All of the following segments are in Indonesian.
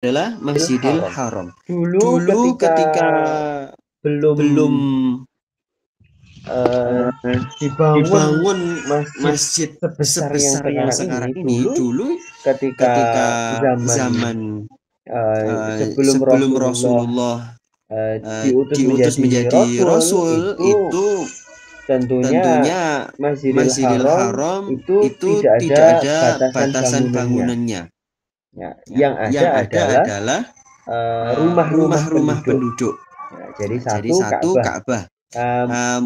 adalah Masjidil Haram. Haram. Dulu Dulu ketika belum belum dibangun dibangun masjid masjid sebesar yang sebesar yang sekarang sekarang ini, ini, dulu ketika ketika zaman zaman sebelum sebelum Rasulullah Rasulullah diutus diutus menjadi menjadi rasul, rasul, itu itu tentunya tentunya Masjidil Masjidil Haram Haram itu itu tidak ada tidak ada batasan batasan bangunannya. bangunannya. Ya, Ya, yang yang ada ada adalah adalah rumah-rumah rumah-rumah penduduk. penduduk. Ya, jadi Nah, jadi satu satu Ka'bah. Ka'bah. Um, Um,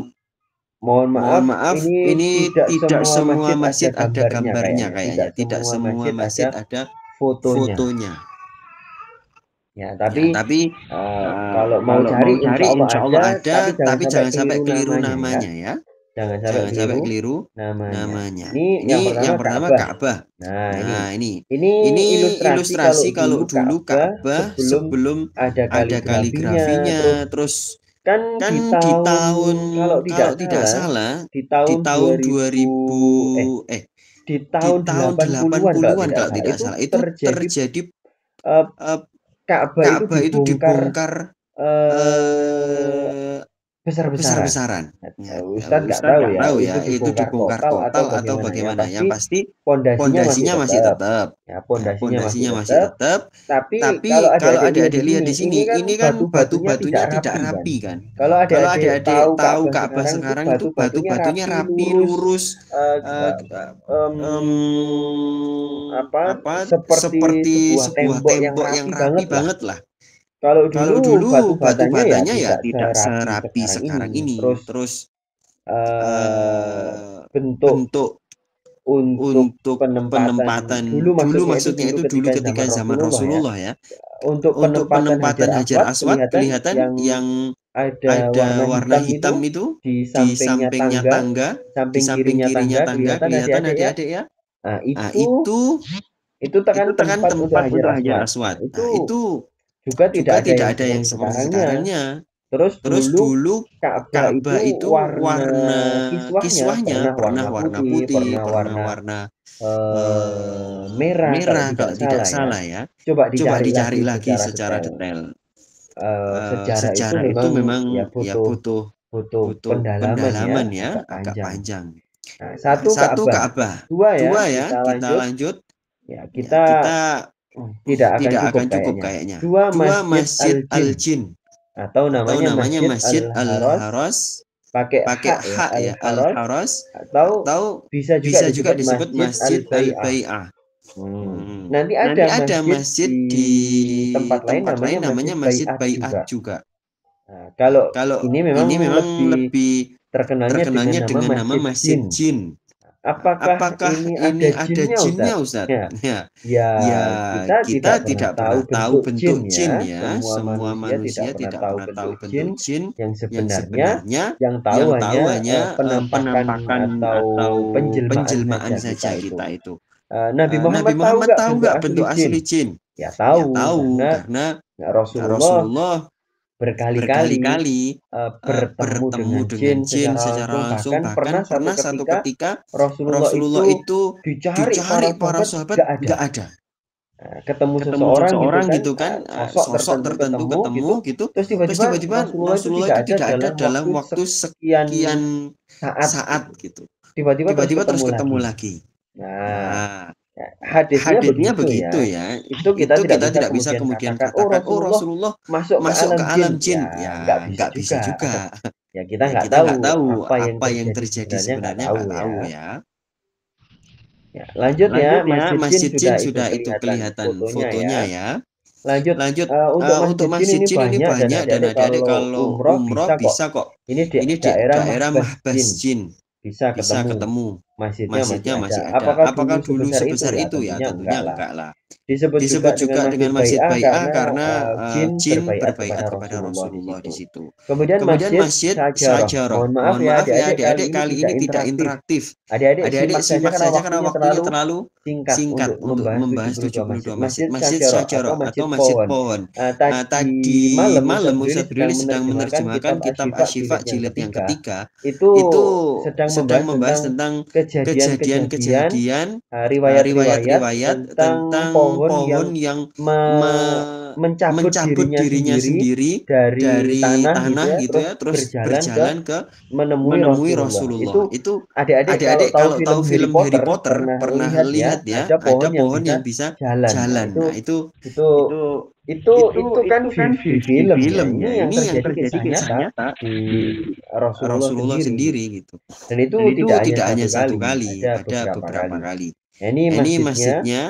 Mohon Mohon maaf, maaf, ini ini tidak tidak semua semua masjid ada masjid ada gambarnya gambarnya kayaknya. Tidak kayaknya. Tidak semua semua masjid masjid ada ada fotonya. Ya, Ya, tapi tapi kalau mau kalau mau cari, insya cari Allah insya ada, Allah ada, tapi tapi jangan jangan sampai sampai keliru keliru namanya ya. namanya ya. Jangan sampai Jangan sampai keliru keliru namanya. namanya. Ini yang Ini yang pertama pertama Ka'bah. Ka'bah. Nah, Nah, ini ini ilustrasi ilustrasi kalau dulu dulu Ka'bah Ka'bah sebelum sebelum ada ada kaligrafinya. Terus kaligrafinya. Terus kan di kan di tahun, tahun, kalau kalau tidak tidak salah, salah di di tahun tahun 2000 di di tahun tahun 80-an kalau 80-an tidak kalau salah, tidak itu salah itu terjadi terjadi eh, Ka'bah itu Ka'bah itu dibongkar dibongkar eh, besar-besaran. besar-besaran. Ya, Ustadz nggak Ustadz tahu nggak ya, tahu itu ya itu dibongkar dibongkar total atau total atau bagaimana. Yang bagaimana. pasti Yang pasti pondasinya masih pondasinya masih tetap. tetap. Ya, Ya, pondasinya masih pondasinya masih tetap. tetap. Tapi kalau Tapi kalau adik-adik lihat di adik-adik lihat sini, di sini, ini ini kan kan batu-batunya tidak batu-batunya tidak rapi kan. rapi kan. Kalau Kalau adik-adik adik-adik tahu tahu Ka'bah Ka'bah sekarang itu sekarang itu batu-batunya batu-batunya rapi, rapi, lurus, lurus, eh, eh, em, seperti seperti sebuah sebuah tembok yang tembok yang rapi rapi banget lah. banget lah. Kalau Kalau dulu dulu batu batu-batanya ya batanya ya tidak tidak serapi serapi sekarang sekarang ini. ini. Terus Terus bentuk bentuk untuk untuk penempatan penempatan, dulu, dulu maksudnya itu maksudnya dulu itu dulu ketika ketika zaman zaman Rasulullah ya. Rasulullah ya. Untuk Untuk penempatan Hajar penempatan Hajar Aswad, Aswad kelihatan kelihatan yang yang ada ada warna warna hitam hitam itu itu di di sampingnya sampingnya tangga, tangga, di samping samping kirinya kirinya tangga, tangga, kelihatan kelihatan adik-adik ya. adik-adik ya. Nah, Nah, itu itu tekan tekan tempat untuk tempat Hajar untuk Hajar Aswad. Nah, Aswad. Nah, itu itu juga juga tidak ada yang tidak ada yang seperti seperti sekarangnya. sekarangnya. Terus Terus dulu dulu Ka'bah itu Ka'bah itu warna warna kiswahnya kiswahnya pernah pernah warna warna putih, putih, pernah pernah warna warna merah kalau merah tidak kalau tidak salah ya. salah ya. Coba Coba dicari dicari lagi lagi secara secara detail. detail. Sejarah itu Sejarah itu memang ya memang ya butuh butuh butuh butuh pendalaman ya, pendalaman ya, agak agak panjang. panjang. Nah, Nah, satu satu Ka'bah, Ka'bah, dua ya, dua ya kita kita lanjut. lanjut. Ya, Ya, kita kita tidak akan tidak cukup akan cukup kayaknya. kayaknya. Dua, Dua Masjid Masjid Al-Jin Al-Jin atau atau namanya namanya Masjid Masjid Al-Haras, Al-Haras pakai pakai hak ya, hak ya, Al-Haras, Al-Haras, atau atau bisa juga bisa juga disebut disebut Masjid Masjid Al-Bai'ah. Al-Bai'ah. Nanti Nanti ada ada masjid masjid di di tempat lain tempat namanya lain Masjid namanya Masjid Bai'at Bai'at juga. juga. Nah, Nah, kalau kalau ini ini memang memang lebih lebih terkenalnya dengan terkenalnya nama dengan nama Masjid Masjid Jin. Jin. Nah, Apakah apakah ini ini ada ada jinnya, jinnya, Ustadz? Ustadz? Ya, Ya, ya, ya kita tidak kita pernah tidak tahu pernah tahu bentuk bentuk jin jin ya. ya. Semua Semua manusia tidak manusia pernah tidak tahu pernah tahu bentuk bentuk jin jin yang yang sebenarnya. sebenarnya. Yang tahu Yang tahu hanya hanya penampakan penampakan atau atau penjelmaan penjelmaan saja kita saja itu. kita itu. Nabi Nabi Muhammad tahu Muhammad nggak tahu bentuk nggak asli bentuk jin? asli jin? Ya Ya tahu, tahu, karena karena Rasulullah Rasulullah berkali-kali berkali-kali bertemu bertemu dengan dengan jin jin secara secara langsung. langsung. Bahkan pernah Bahkan satu pernah satu ketika ketika Rasulullah Rasulullah itu itu dicari para dicari para sahabat, sahabat gak ada. nggak ada. Ketemu Ketemu seseorang gitu seseorang kan, gitu kan, sosok sosok tertentu tertentu ketemu gitu, ketemu gitu, terus terus tiba-tiba tiba-tiba Rasulullah itu Rasulullah tidak itu ada tidak ada dalam dalam waktu waktu sekian sekian saat saat gitu. gitu. Tiba-tiba terus Tiba-tiba terus ketemu ketemu lagi. lagi. Nah, Nah, hadisnya haditsnya begitu begitu ya. ya. Itu kita Itu tidak kita bisa tidak bisa kemudian kemudian katakan, oh katakan, oh Rasulullah Rasulullah masuk ke masuk ke alam jin. alam jin. Ya, nggak Ya, bisa nggak bisa juga. juga. Ya, kita Ya, nggak kita tahu nggak tahu apa yang apa yang terjadi terjadi sebenarnya, nggak sebenarnya, tahu nggak ya. tahu ya. Ya, lanjut ya, Lanjut ya, Masjid Jin Masjid Jin sudah itu sudah itu kelihatan kelihatan fotonya ya. fotonya ya. Lanjut, Lanjut, untuk untuk Masjid Jin Masjid ini Jin ini banyak, dan banyak, dan adik-adik adik-adik kalau kalau umroh umroh bisa kok. bisa kok. Ini di Ini di daerah daerah Mahbas Jin, Mahbas Jin bisa bisa ketemu. ketemu. Masjidnya masih Masjidnya ada. masih ada. Apakah dulu Apakah dulu sebesar itu? sebesar Ya, itu? Ya tentunya enggak tentunya lah. enggak lah. Disebut juga Disebut dengan juga Masjid dengan Masjid Bai'ah Bai'ah karena karena jin jin berbaiat kepada berbaiat kepada Rasulullah di Rasulullah di situ. situ. Kemudian Kemudian Masjid Masjid Syajarah. Syajarah. Mohon maaf Mohon ya maaf ya adik-adik, kali adik-adik, ini kali tidak ini tidak interaktif. interaktif. Adik-adik Adik-adik simak saja simak karena saja karena waktunya waktunya terlalu terlalu singkat singkat untuk untuk membahas membahas 72 masjid. 72 masjid. Masjid Masjid Syajarah atau Syajarah atau Masjid Masjid Pohon. Pohon. Tadi Tadi malam malam Ustadz Brili Ustadz Brili sedang sedang menerjemahkan menerjemahkan kitab kitab Asy-Syifa Asy-Syifa jilid yang jilid yang ketiga. ketiga. Itu Itu sedang sedang membahas membahas tentang tentang kejadian-kejadian, kejadian-kejadian riwayat-riwayat riwayat-riwayat tentang tentang pohon yang mencabut mencabut dirinya sendiri dari dari tanah tanah gitu ya, terus berjalan berjalan ke menemui menemui Rasulullah. Rasulullah. Itu Itu adik-adik kalau adik-adik tahu kalau film tahu Harry film Harry Potter Potter pernah pernah lihat ya, lihat ya, ada pohon ada yang pohon bisa yang bisa jalan. Nah, jalan. itu Nah, itu itu itu itu kan di di film ya. film Ini ya. yang Ini yang terjadi terjadi kisah kisah nyata nyata di di Rasulullah Rasulullah sendiri sendiri gitu. gitu. Dan itu Dan itu tidak hanya tidak satu hanya satu kali, kali, ada ada beberapa beberapa kali. kali. Nah, ini Nah, ini masjidnya. masjidnya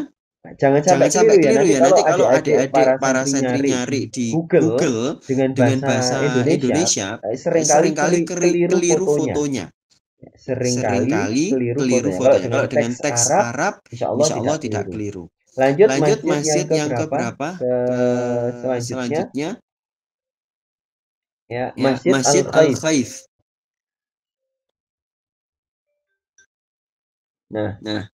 Nah, jangan sampai jangan sampai keliru ya. keliru Nanti ya. kalau Nanti kalau adik-adik adik-adik para para santri santri nyari di nyari di Google Google dengan dengan bahasa bahasa Indonesia, Indonesia, seringkali seringkali keliru keliru fotonya. fotonya. Seringkali Seringkali keliru keliru fotonya. Kalau fotonya. dengan Kalau dengan teks teks Arab, Arab, insya Allah insya tidak Allah tidak keliru. keliru. Lanjut Lanjut masjid yang masjid yang keberapa? keberapa? Ke selanjutnya Selanjutnya ya, ya, Masjid Masjid Al-Khaif. Al-Khaif. Nah, Nah,